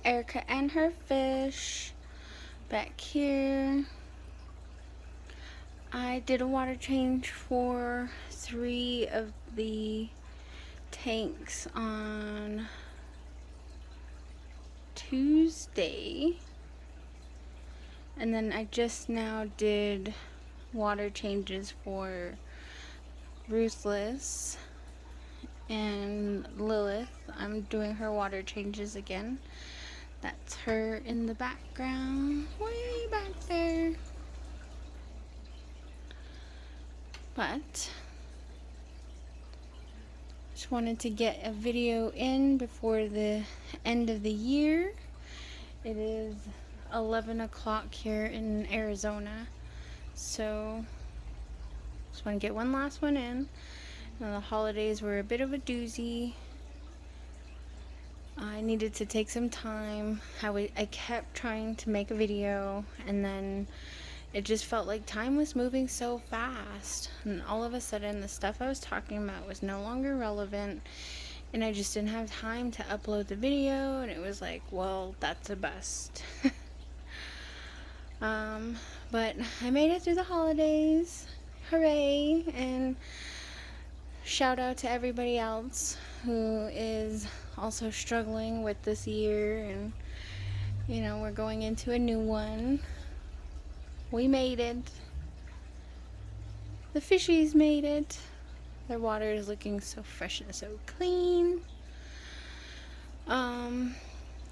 Erica and her fish back here. I did a water change for 3 of the tanks on Tuesday, and then I just now did water changes for Ruthless and Lilith. I'm doing her water changes again. That's her in the background, way back there. But just wanted to get a video in before the end of the year. It is 11 o'clock here in Arizona, so just want to get one last one in. The holidays were a bit of a doozy. I needed to take some time. I kept trying to make a video, and then it just felt like time was moving so fast, and all of a sudden the stuff I was talking about was no longer relevant, and I just didn't have time to upload the video, and it was like, well, that's a bust. But I made it through the holidays. Hooray! And shout out to everybody else who is also struggling with this year, and we're going into a new one. We made it. The fishies made it. Their water is looking so fresh and so clean.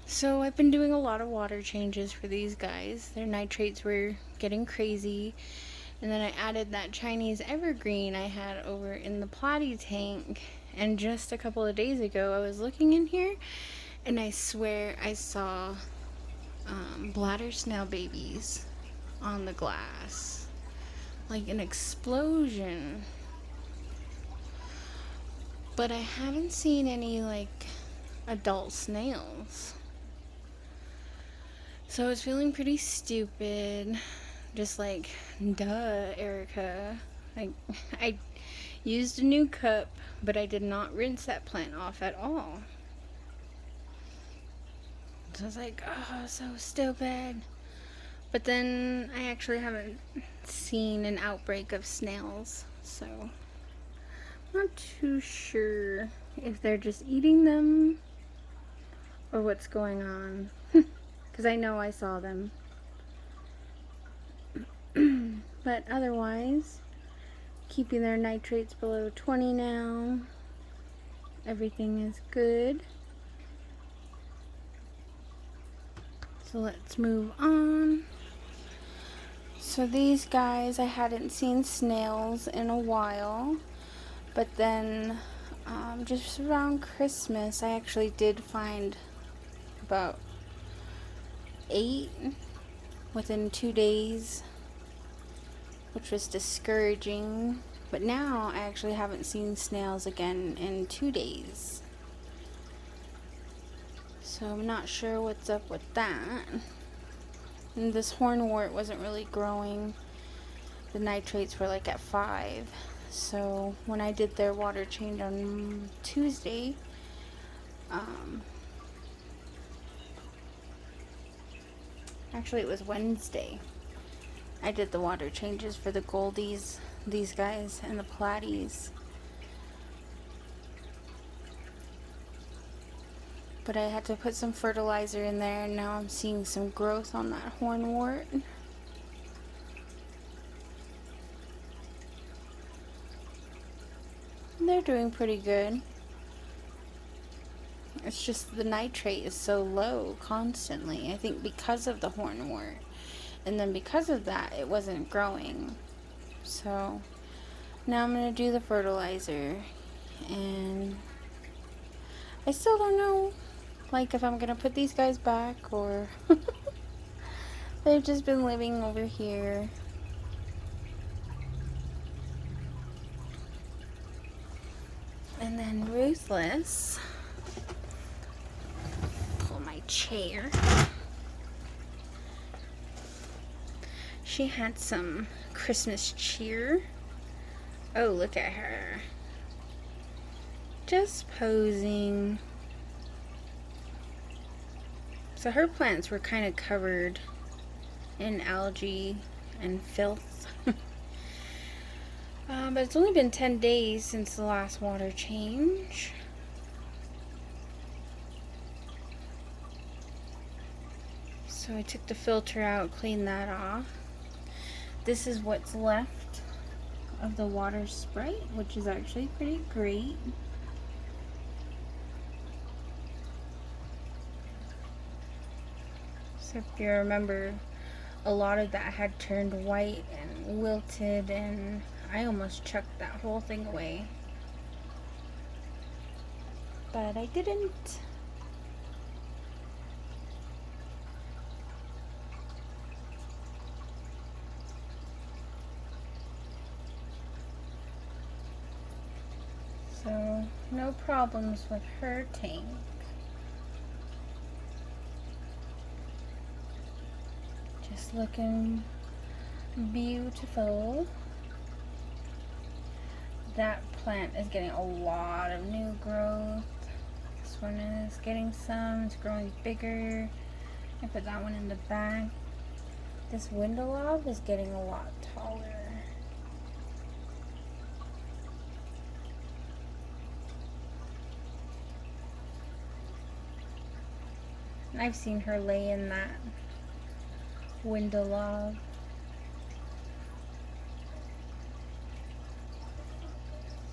So I've been doing a lot of water changes for these guys. Their nitrates were getting crazy. And then I added that Chinese evergreen I had over in the platy tank. And just a couple of days ago, I was looking in here, and I swear I saw bladder snail babies on the glass. Like an explosion. But I haven't seen any, like, adult snails. So I was feeling pretty stupid. Just like, duh, Erica. I used a new cup, but I did not rinse that plant off at all. So I was like, oh, so stupid. But then I actually haven't seen an outbreak of snails, so I'm not too sure if they're just eating them or what's going on. Because I know I saw them. But otherwise, keeping their nitrates below 20 now. Everything is good. So let's move on. So these guys, I hadn't seen snails in a while. But then, just around Christmas, I actually did find about 8 within 2 days, which was discouraging. But now I actually haven't seen snails again in 2 days. So I'm not sure what's up with that. And this hornwort wasn't really growing. The nitrates were like at 5. So when I did their water change on Tuesday, actually it was Wednesday, I did the water changes for the goldies, these guys, and the platies. But I had to put some fertilizer in there, and now I'm seeing some growth on that hornwort. They're doing pretty good. It's just the nitrate is so low constantly. I think because of the hornwort. And then because of that, it wasn't growing. So now I'm going to do the fertilizer. And I still don't know, like, if I'm going to put these guys back or they've just been living over here. And then Ruthless, pull my chair. She had some Christmas cheer. Oh, look at her. Just posing. So her plants were kind of covered in algae and filth. But it's only been 10 days since the last water change. So I took the filter out, cleaned that off. This is what's left of the water Sprite, which is actually pretty great. So if you remember, a lot of that had turned white and wilted, and I almost chucked that whole thing away. But I didn't. So, no problems with her tank. Just looking beautiful. That plant is getting a lot of new growth. This one is getting some, it's growing bigger. I put that one in the back. This window log is getting a lot taller. I've seen her lay in that window log.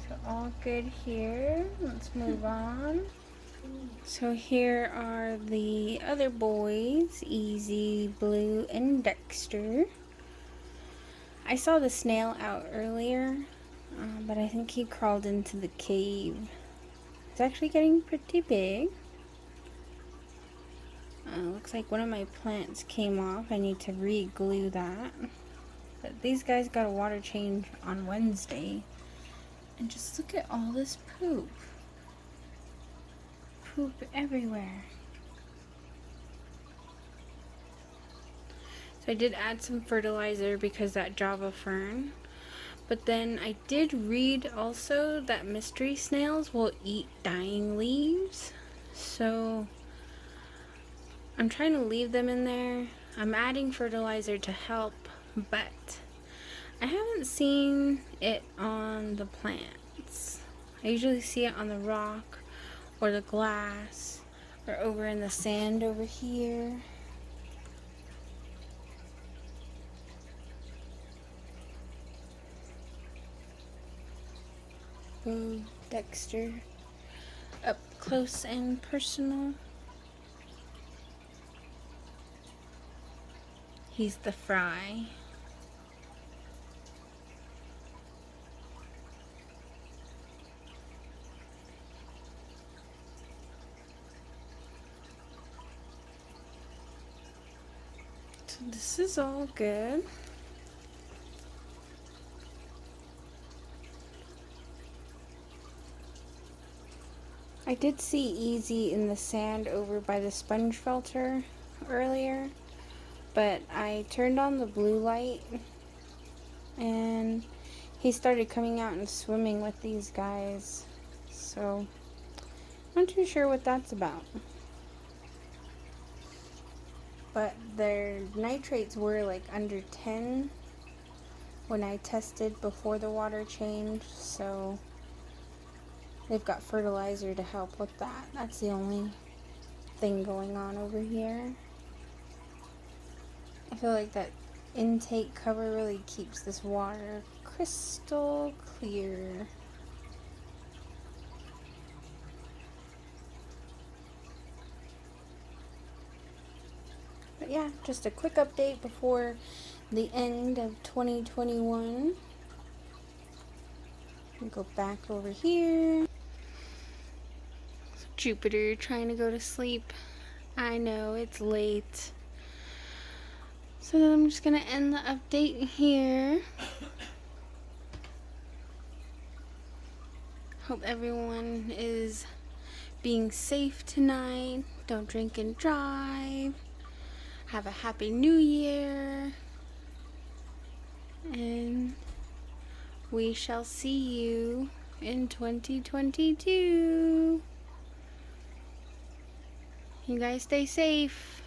So all good here. Let's move on. So here are the other boys, Easy, Blue, and Dexter. I saw the snail out earlier, but I think he crawled into the cave. It's actually getting pretty big. Looks like one of my plants came off. I need to re-glue that. But these guys got a water change on Wednesday. And just look at all this poop. Poop everywhere. So I did add some fertilizer because that Java fern. But then I did read also that mystery snails will eat dying leaves. So I'm trying to leave them in there. I'm adding fertilizer to help, but I haven't seen it on the plants. I usually see it on the rock or the glass or over in the sand over here. Ooh, Dexter up close and personal. He's the fry. So this is all good. I did see Easy in the sand over by the sponge filter earlier, but I turned on the blue light and he started coming out and swimming with these guys. So I'm not too sure what that's about. But their nitrates were like under 10 when I tested before the water change, so they've got fertilizer to help with that. That's the only thing going on over here. I feel like that intake cover really keeps this water crystal clear. But yeah, just a quick update before the end of 2021. We'll go back over here. Jupiter trying to go to sleep. I know it's late. So then I'm just gonna end the update here. Hope everyone is being safe tonight. Don't drink and drive. Have a happy new year. And we shall see you in 2022. You guys stay safe.